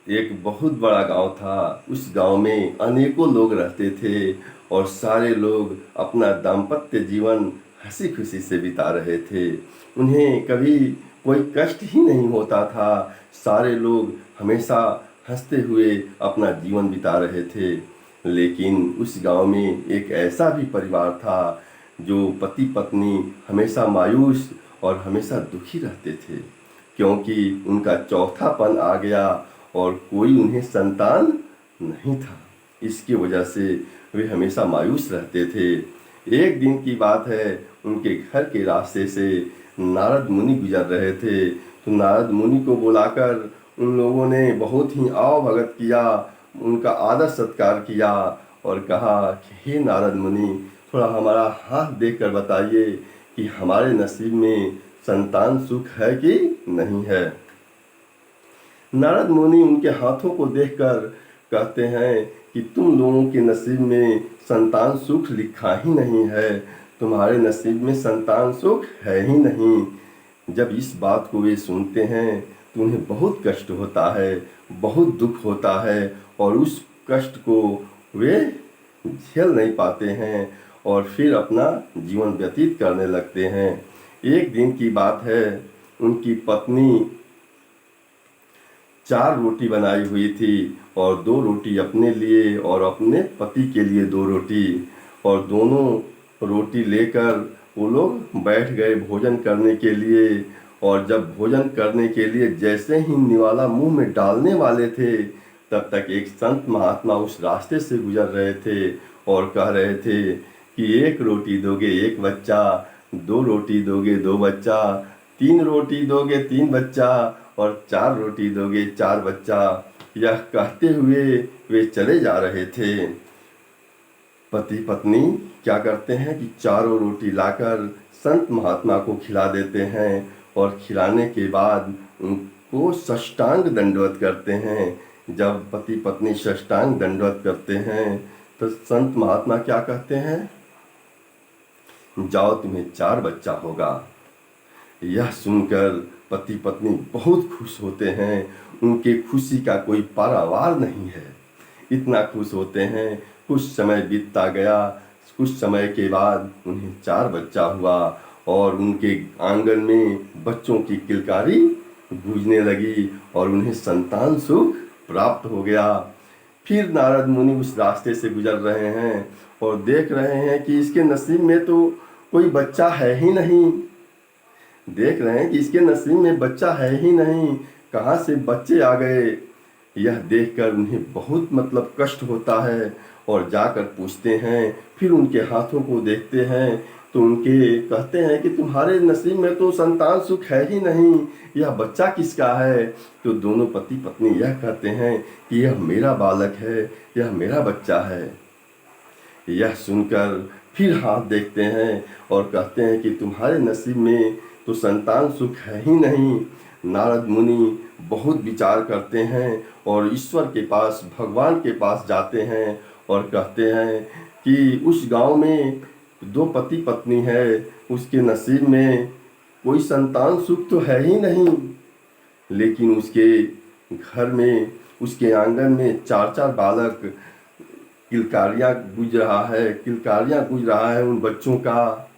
एक बहुत बड़ा गांव था। उस गांव में अनेकों लोग रहते थे और सारे लोग अपना दाम्पत्य जीवन हंसी खुशी से बिता रहे थे। उन्हें कभी कोई कष्ट ही नहीं होता था। सारे लोग हमेशा हंसते हुए अपना जीवन बिता रहे थे। लेकिन उस गांव में एक ऐसा भी परिवार था जो पति पत्नी हमेशा मायूस और हमेशा दुखी रहते थे, क्योंकि उनका चौथापन आ गया और कोई उन्हें संतान नहीं था। इसकी वजह से वे हमेशा मायूस रहते थे। एक दिन की बात है, उनके घर के रास्ते से नारद मुनि गुजर रहे थे। तो नारद मुनि को बुलाकर उन लोगों ने बहुत ही आव भगत किया, उनका आदर सत्कार किया और कहा कि हे नारद मुनि, थोड़ा हमारा हाथ देखकर बताइए कि हमारे नसीब में संतान सुख है कि नहीं है। नारद मुनि उनके हाथों को देखकर कहते हैं कि तुम लोगों के नसीब में संतान सुख लिखा ही नहीं है, तुम्हारे नसीब में संतान सुख है ही नहीं। जब इस बात को वे सुनते हैं तो उन्हें बहुत कष्ट होता है, बहुत दुख होता है और उस कष्ट को वे झेल नहीं पाते हैं और फिर अपना जीवन व्यतीत करने लगते हैं। एक दिन की बात है, उनकी पत्नी 4 रोटी बनाई हुई थी और 2 रोटी अपने लिए और अपने पति के लिए 2 रोटी, और दोनों रोटी लेकर वो लोग बैठ गए भोजन करने के लिए। और जब भोजन करने के लिए जैसे ही निवाला मुंह में डालने वाले थे, तब तक एक संत महात्मा उस रास्ते से गुजर रहे थे और कह रहे थे कि 1 रोटी दोगे 1 बच्चा, 2 रोटी दोगे 2 बच्चा, 3 रोटी दोगे 3 बच्चा और 4 रोटी दोगे 4 बच्चा। यह कहते हुए वे चले जा रहे थे। पति पत्नी क्या करते हैं कि चारों रोटी लाकर संत महात्मा को खिला देते हैं और खिलाने के बाद उनको साष्टांग दंडवत करते हैं। जब पति पत्नी साष्टांग दंडवत करते हैं तो संत महात्मा क्या कहते हैं, जाओ तुम्हें 4 बच्चा होगा। यह सुनकर पति पत्नी बहुत खुश होते हैं। उनके खुशी का कोई पारावार नहीं है, इतना खुश होते हैं। कुछ समय बीतता गया, कुछ समय के बाद उन्हें 4 बच्चा हुआ और उनके आंगन में बच्चों की किलकारी गूंजने लगी और उन्हें संतान सुख प्राप्त हो गया। फिर नारद मुनि उस रास्ते से गुजर रहे हैं और देख रहे हैं कि इसके नसीब में तो कोई बच्चा है ही नहीं। देख रहे हैं कि इसके नसीब में बच्चा है ही नहीं, कहाँ से बच्चे आ गए। यह देखकर उन्हें बहुत कष्ट होता है और जाकर पूछते हैं। फिर उनके हाथों को देखते हैं तो उनके कहते हैं कि तुम्हारे नसीब में तो संतान सुख है ही नहीं, यह बच्चा किसका है। तो दोनों पति पत्नी यह कहते हैं कि यह मेरा बालक है, यह मेरा बच्चा है। यह सुनकर फिर हाथ देखते हैं और कहते हैं कि तुम्हारे नसीब में तो संतान सुख है ही नहीं। नारद मुनि बहुत विचार करते हैं और ईश्वर के पास, भगवान के पास जाते हैं और कहते हैं कि उस गांव में 2 पति पत्नी है, उसके नसीब में कोई संतान सुख तो है ही नहीं, लेकिन उसके घर में, उसके आंगन में 4-4 बालक, किलकारियाँ गूंज रहा है, किलकारियाँ गूंज रहा है उन बच्चों का।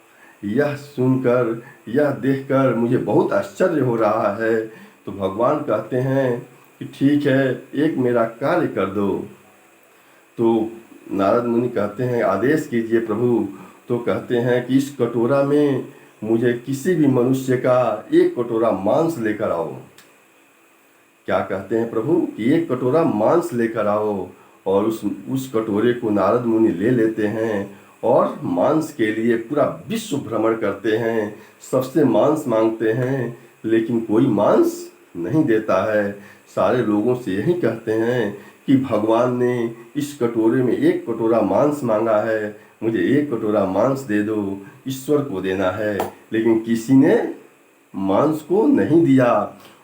यह सुनकर, यह देखकर मुझे बहुत आश्चर्य हो रहा है। तो भगवान कहते हैं कि ठीक है, एक मेरा कार्य कर दो। तो नारद मुनि कहते हैं आदेश कीजिए प्रभु। तो कहते हैं कि इस कटोरा में मुझे किसी भी मनुष्य का 1 कटोरा मांस लेकर आओ। क्या कहते हैं प्रभु कि 1 कटोरा मांस लेकर आओ। और उस कटोरे को नारद मुनि ले लेते हैं और मांस के लिए पूरा विश्व भ्रमण करते हैं, सबसे मांस मांगते हैं, लेकिन कोई मांस नहीं देता है। सारे लोगों से यही कहते हैं कि भगवान ने इस कटोरे में 1 कटोरा मांस मांगा है, मुझे 1 कटोरा मांस दे दो, ईश्वर को देना है। लेकिन किसी ने मांस को नहीं दिया।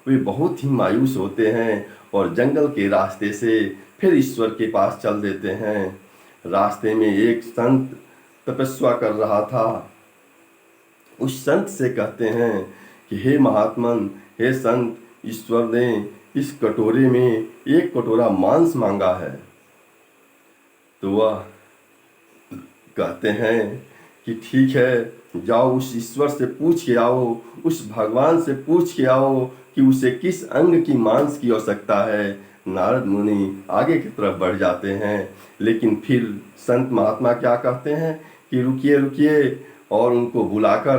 वे बहुत ही मायूस होते हैं और जंगल के रास्ते से फिर ईश्वर के पास चल देते हैं। रास्ते में एक संत तपस्या कर रहा था। उस संत से कहते हैं कि हे महात्मन, हे संत, ईश्वर ने इस कटोरे में एक कटोरा मांस मांगा है, तो वह कहते हैं कि ठीक है, जाओ उस ईश्वर से पूछ के आओ, उस भगवान से पूछ के आओ कि उसे किस अंग की मांस की आवश्यकता है। नारद मुनि आगे की तरफ बढ़ जाते हैं, लेकिन फिर संत महात्मा क्या कहते हैं कि रुकिए रुकिए, और उनको बुलाकर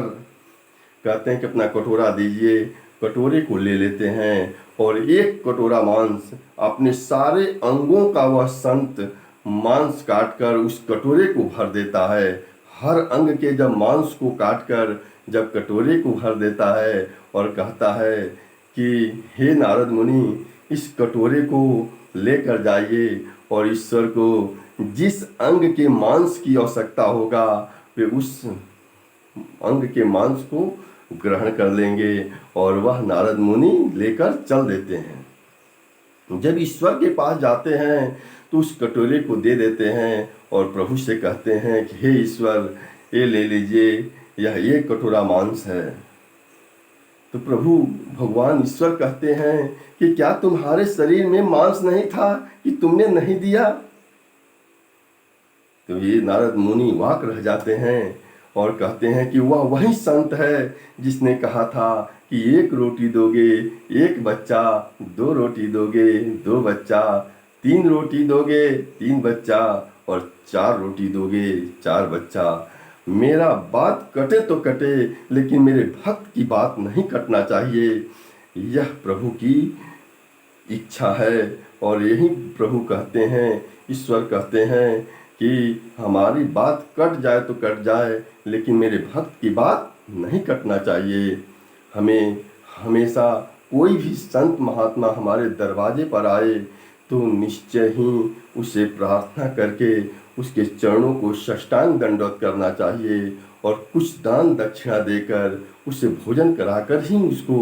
कहते हैं कि अपना कटोरा दीजिए। कटोरे को ले लेते हैं और एक कटोरा मांस, अपने सारे अंगों का वह संत मांस काटकर उस कटोरे को भर देता है। हर अंग के जब मांस को काटकर जब कटोरे को भर देता है और कहता है कि हे नारद मुनि, इस कटोरे को लेकर जाइए और ईश्वर को जिस अंग के मांस की आवश्यकता होगा वे उस अंग के मांस को ग्रहण कर लेंगे। और वह नारद मुनि लेकर चल देते हैं। जब ईश्वर के पास जाते हैं तो उस कटोरे को दे देते हैं और प्रभु से कहते हैं कि हे ईश्वर, ये ले लीजिए, यह एक कटोरा मांस है। तो प्रभु भगवान ईश्वर कहते हैं कि क्या तुम्हारे शरीर में मांस नहीं था कि तुमने नहीं दिया? तो ये नारद मुनि वाक रह जाते हैं और कहते हैं कि वह वही संत है जिसने कहा था कि एक रोटी दोगे एक बच्चा, दो रोटी दोगे दो बच्चा, तीन रोटी दोगे तीन बच्चा, और चार रोटी दोगे चार बच्चा। मेरा बात कटे तो कटे, लेकिन मेरे भक्त की बात नहीं कटना चाहिए। यह प्रभु की इच्छा है। और यही प्रभु कहते हैं, ईश्वर कहते हैं कि हमारी बात कट जाए तो कट जाए, लेकिन मेरे भक्त की बात नहीं कटना चाहिए। हमें हमेशा कोई भी संत महात्मा हमारे दरवाजे पर आए तो निश्चय ही उसे प्रार्थना करके उसके चरणों को साष्टांग दंडवत करना चाहिए और कुछ दान दक्षिणा देकर उसे भोजन कराकर ही उसको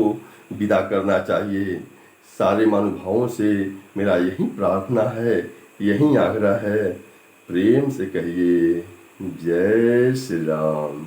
विदा करना चाहिए। सारे महानुभावों से मेरा यही प्रार्थना है, यही आग्रह है। प्रेम से कहिए जय श्री राम।